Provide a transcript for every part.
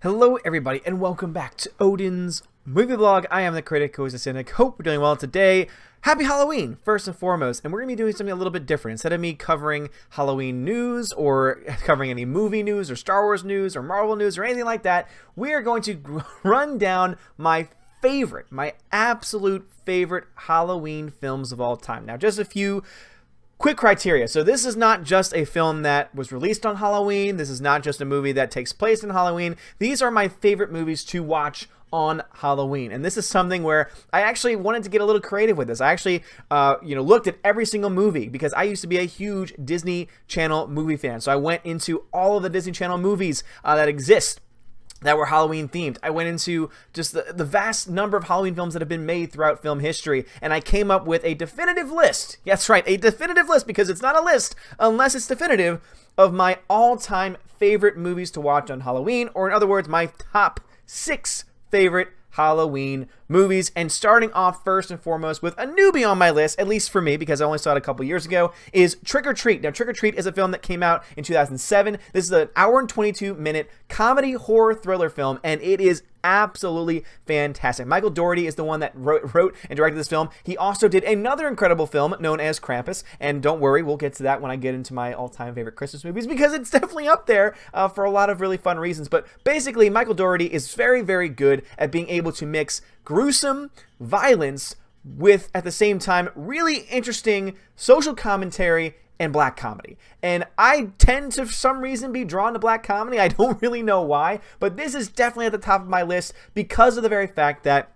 Hello everybody and welcome back to Odin's movie vlog. I am the critic who is a cynic. Hope we're doing well today. Happy Halloween first and foremost, and we're going to be doing something a little bit different. Instead of me covering Halloween news or covering any movie news or Star Wars news or Marvel news or anything like that, we are going to run down my absolute favorite Halloween films of all time. Now, just a few quick criteria. So this is not just a film that was released on Halloween. This is not just a movie that takes place in Halloween. These are my favorite movies to watch on Halloween. And this is something where I actually wanted to get a little creative with this. I actually, looked at every single movie because I used to be a huge Disney Channel movie fan. So I went into all of the Disney Channel movies that exist that were Halloween themed. I went into just the vast number of Halloween films that have been made throughout film history, and I came up with a definitive list. That's right, a definitive list, because it's not a list unless it's definitive, of my all-time favorite movies to watch on Halloween, or in other words, my top 6 favorite Halloween movies. And starting off first and foremost with a newbie on my list, at least for me because I only saw it a couple years ago, is Trick or Treat. Now, Trick or Treat is a film that came out in 2007. This is an hour and 22-minute comedy horror thriller film, and it is absolutely fantastic. Michael Dougherty is the one that wrote and directed this film. He also did another incredible film known as Krampus, and don't worry, we'll get to that when I get into my all-time favorite Christmas movies, because it's definitely up there for a lot of really fun reasons. But basically, Michael Dougherty is very, very good at being able to mix gruesome violence with, at the same time, really interesting social commentary and black comedy. And I tend to, for some reason, be drawn to black comedy. I don't really know why, but this is definitely at the top of my list because of the very fact that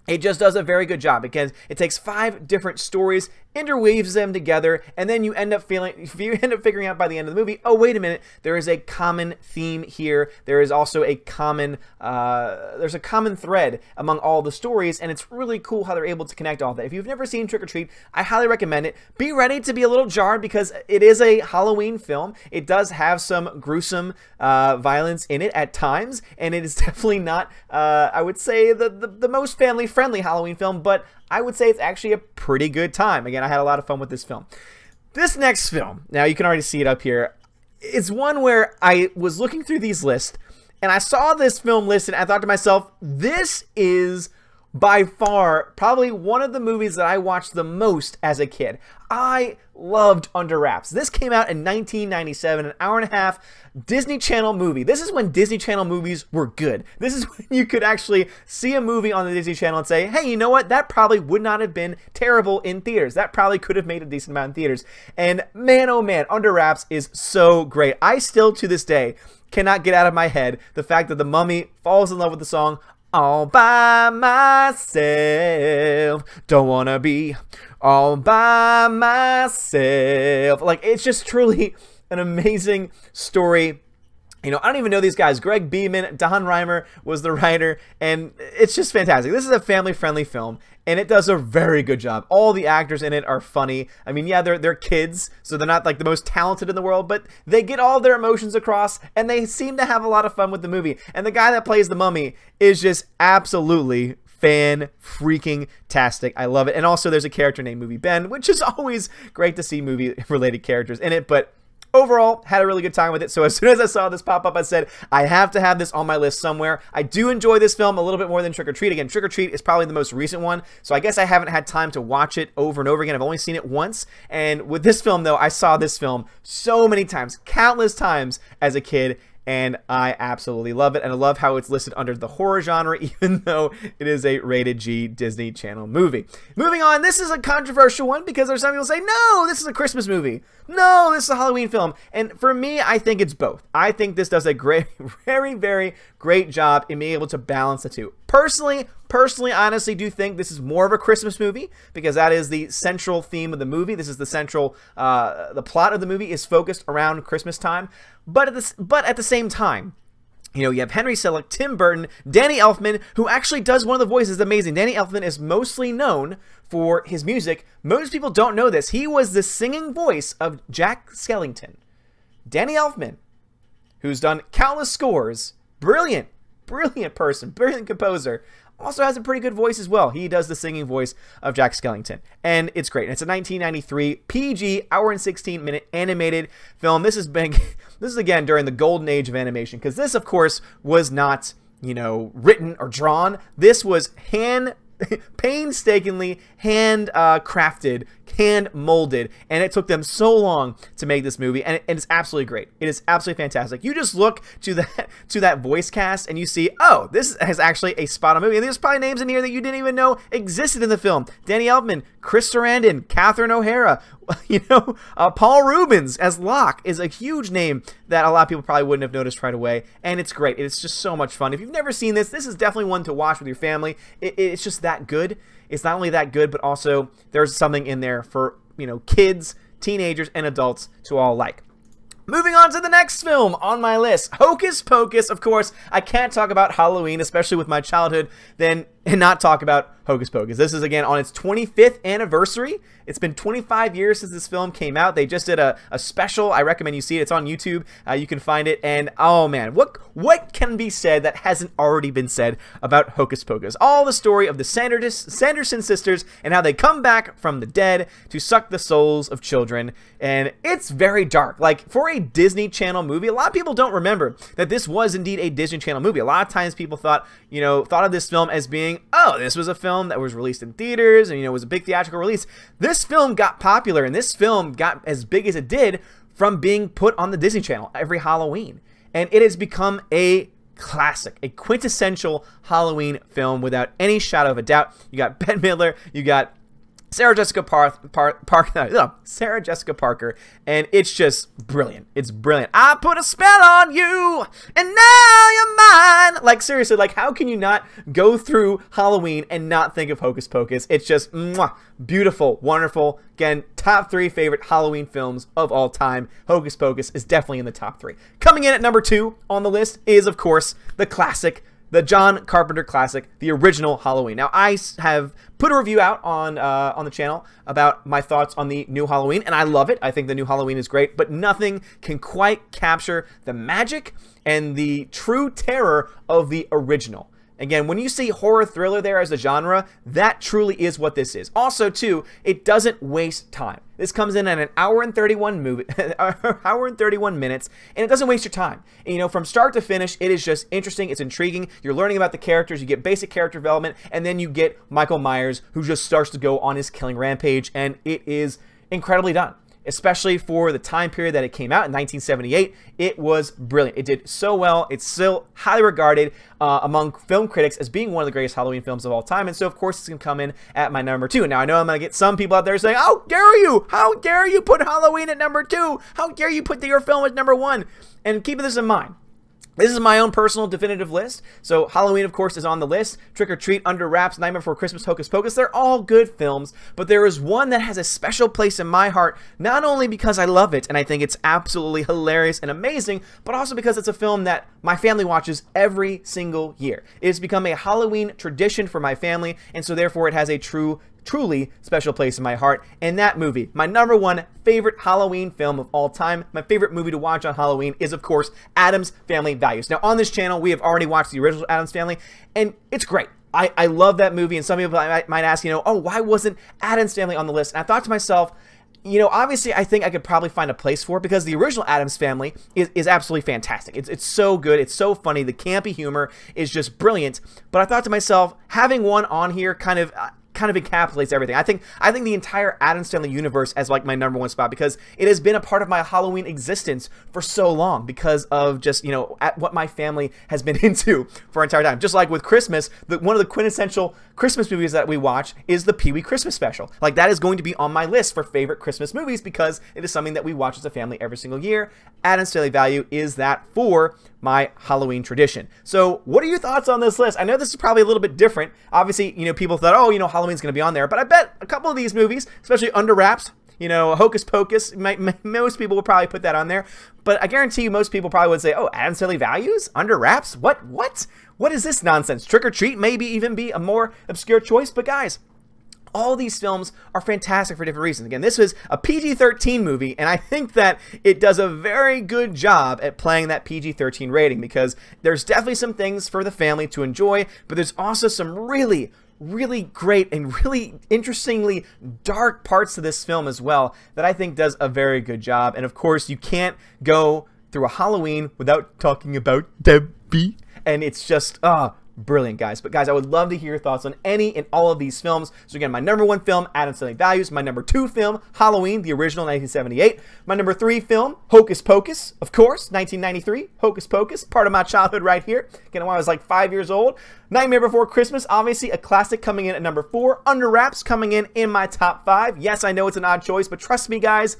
it just does a very good job, because it takes 5 different stories, interweaves them together, and then you end up figuring out by the end of the movie, oh, wait a minute, there is a common theme here. There is also a common there's a common thread among all the stories, and it's really cool how they're able to connect all that. If you've never seen Trick or Treat, I highly recommend it. Be ready to be a little jarred because it is a Halloween film. It does have some gruesome violence in it at times, and it is definitely not, I would say, the most family-friendly Halloween film, but I would say it's actually a pretty good time. Again, I had a lot of fun with this film. This next film, now you can already see it up here, it's one where I was looking through these lists, and I saw this film listed, and I thought to myself, this is by far probably one of the movies that I watched the most as a kid. I loved Under Wraps. This came out in 1997, an hour-and-a-half Disney Channel movie. This is when Disney Channel movies were good. This is when you could actually see a movie on the Disney Channel and say, hey, you know what? That probably would not have been terrible in theaters. That probably could have made a decent amount in theaters. And man, oh man, Under Wraps is so great. I still, to this day, cannot get out of my head the fact that the mummy falls in love with the song all by myself, don't wanna be all by myself. Like, it's just truly an amazing story. You know, I don't even know these guys. Greg Beeman, Don Reimer was the writer, and it's just fantastic. This is a family-friendly film, and it does a very good job. All the actors in it are funny. I mean, yeah, they're kids, so they're not like the most talented in the world, but they get all their emotions across, and they seem to have a lot of fun with the movie. And the guy that plays the mummy is just absolutely fan-freaking-tastic. I love it. And also, there's a character named Movie Ben, which is always great to see movie-related characters in it, but overall, had a really good time with it. So as soon as I saw this pop up, I said, I have to have this on my list somewhere. I do enjoy this film a little bit more than Trick or Treat. Again, Trick or Treat is probably the most recent one, so I guess I haven't had time to watch it over and over again. I've only seen it once. And with this film, though, I saw this film so many times, countless times as a kid, and I absolutely love it. And I love how it's listed under the horror genre, even though it is a rated G Disney Channel movie. Moving on, this is a controversial one because there's some people say, no, this is a Christmas movie. No, this is a Halloween film. And for me, I think it's both. I think this does a great, very, very great job in being able to balance the two. Personally, I honestly do think this is more of a Christmas movie because that is the central theme of the movie. This is the central, the plot of the movie is focused around Christmas time. But at the same time, you know, you have Henry Selick, Tim Burton, Danny Elfman, who actually does one of the voices. Amazing. Danny Elfman is mostly known for his music. Most people don't know this. He was the singing voice of Jack Skellington. Danny Elfman, who's done countless scores, brilliant person, brilliant composer, also has a pretty good voice as well. He does the singing voice of Jack Skellington, and it's great. And it's a 1993 PG, hour and 16-minute animated film. This is again during the golden age of animation, because this, of course, was not, you know, written or drawn. This was painstakingly hand crafted, hand molded, and it took them so long to make this movie, and it's absolutely great. It is absolutely fantastic. You just look to that voice cast and you see, oh, this is actually a spot-on movie, and there's probably names in here that you didn't even know existed in the film. Danny Elfman, Chris Sarandon, Catherine O'Hara, you know, Paul Rubens as Locke is a huge name that a lot of people probably wouldn't have noticed right away, and it's great. It's just so much fun. If you've never seen this is definitely one to watch with your family. It's just that good. It's not only that good, but also there's something in there for, you know, kids, teenagers, and adults to all like. Moving on to the next film on my list, Hocus Pocus. Of course, I can't talk about Halloween, especially with my childhood, and not talk about Hocus Pocus. This is, again, on its 25th anniversary. It's been 25 years since this film came out. They just did a special. I recommend you see it. It's on YouTube. You can find it. And, oh, man, what can be said that hasn't already been said about Hocus Pocus? All the story of the Sanderson sisters and how they come back from the dead to suck the souls of children. And it's very dark. Like, for a Disney Channel movie, a lot of people don't remember that this was indeed a Disney Channel movie. A lot of times people thought of this film as being, oh, this was a film that was released in theaters and, you know, was a big theatrical release. This film got popular, and this film got as big as it did from being put on the Disney Channel every Halloween. And it has become a classic, a quintessential Halloween film without any shadow of a doubt. You got Bette Midler, you got Sarah Jessica Parker, and it's just brilliant. It's brilliant. I put a spell on you, and now you're mine. Like, seriously, like, how can you not go through Halloween and not think of Hocus Pocus? It's just mwah, beautiful, wonderful. Again, top 3 favorite Halloween films of all time. Hocus Pocus is definitely in the top 3. Coming in at number 2 on the list is, of course, the classic, the John Carpenter classic, the original Halloween. Now, I have put a review out on the channel about my thoughts on the new Halloween, and I love it. I think the new Halloween is great, but nothing can quite capture the magic and the true terror of the original. Again, when you see horror thriller there as a genre, that truly is what this is. Also, too, it doesn't waste time. This comes in at an hour and 31 minutes, and it doesn't waste your time. And, you know, from start to finish, it is just interesting. It's intriguing. You're learning about the characters. You get basic character development, and then you get Michael Myers, who just starts to go on his killing rampage, and it is incredibly done. Especially for the time period that it came out in 1978, it was brilliant. It did so well. It's still highly regarded among film critics as being one of the greatest Halloween films of all time, and so of course it's going to come in at my number 2. Now I know I'm going to get some people out there saying, "How dare you? How dare you put Halloween at number 2? How dare you put your film at number 1?" And keeping this in mind, this is my own personal definitive list. So Halloween, of course, is on the list. Trick or Treat, Under Wraps, Nightmare Before Christmas, Hocus Pocus. They're all good films, but there is one that has a special place in my heart, not only because I love it and I think it's absolutely hilarious and amazing, but also because it's a film that my family watches every single year. It has become a Halloween tradition for my family, and so therefore it has a truly special place in my heart. And that movie, my number 1 favorite Halloween film of all time, my favorite movie to watch on Halloween, is of course Addams Family Values. Now on this channel we have already watched the original Addams Family, and it's great. I love that movie, and some people might ask, you know, oh, why wasn't Addams Family on the list? And I thought to myself, you know, obviously I think I could probably find a place for it because the original Addams Family is absolutely fantastic. It's so good. It's so funny. The campy humor is just brilliant. But I thought to myself, having one on here kind of encapsulates everything. I think the entire Addams Family universe as like my number 1 spot, because it has been a part of my Halloween existence for so long because of just, you know, what my family has been into for our entire time. Just like with Christmas, one of the quintessential Christmas movies that we watch is the Pee-wee Christmas Special. Like, that is going to be on my list for favorite Christmas movies because it is something that we watch as a family every single year. Addams Family Value is that for my Halloween tradition. So what are your thoughts on this list? I know this is probably a little bit different. Obviously, you know, people thought, oh, you know, Halloween's going to be on there, but I bet a couple of these movies, especially Under Wraps, you know, Hocus Pocus, most people will probably put that on there. But I guarantee you most people probably would say, oh, Addams Family Values? Under Wraps? What? What is this nonsense? Trick or Treat maybe even be a more obscure choice. But guys, All these films are fantastic for different reasons. Again, this was a PG-13 movie, and I think that it does a very good job at playing that PG-13 rating, because there's definitely some things for the family to enjoy, but there's also some really great and really interestingly dark parts to this film as well that I think does a very good job. And of course, you can't go through a Halloween without talking about Debbie, and it's just brilliant, guys. But guys, I would love to hear your thoughts on any and all of these films. So again, my number 1 film, Adam Sandler Values. My number 2 film, Halloween, the original, 1978. My number 3 film, Hocus Pocus, of course, 1993. Hocus Pocus, part of my childhood right here. Again, when I was like 5 years old. Nightmare Before Christmas, obviously a classic, coming in at number 4. Under Wraps coming in my top 5. Yes, I know it's an odd choice, but trust me, guys,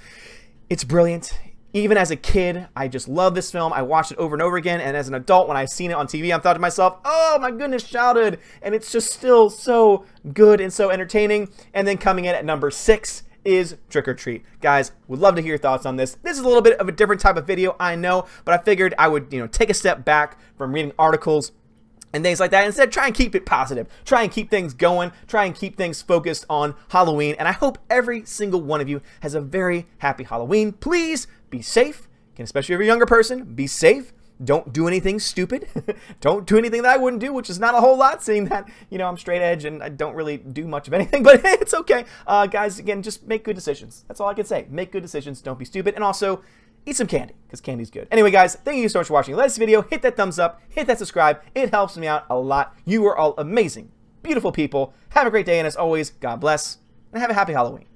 it's brilliant. Even as a kid, I just love this film. I watched it over and over again, and as an adult, when I've seen it on TV, I'm thought to myself, oh my goodness, childhood, and it's just still so good and so entertaining. And then coming in at number 6 is Trick or Treat. Guys, would love to hear your thoughts on this. This is a little bit of a different type of video, I know, but I figured I would, take a step back from reading articles and things like that. Instead, try and keep it positive. Try and keep things going. Try and keep things focused on Halloween. And I hope every single one of you has a very happy Halloween. Please be safe. And especially if you're a younger person, be safe. Don't do anything stupid. Don't do anything that I wouldn't do, which is not a whole lot, seeing that, I'm straight edge and I don't really do much of anything, but it's okay. Guys, again, just make good decisions. That's all I can say. Make good decisions. Don't be stupid. And also, eat some candy, because candy's good. Anyway, guys, thank you so much for watching. Like this video, hit that thumbs up, hit that subscribe. It helps me out a lot. You are all amazing, beautiful people. Have a great day, and as always, God bless, and have a happy Halloween.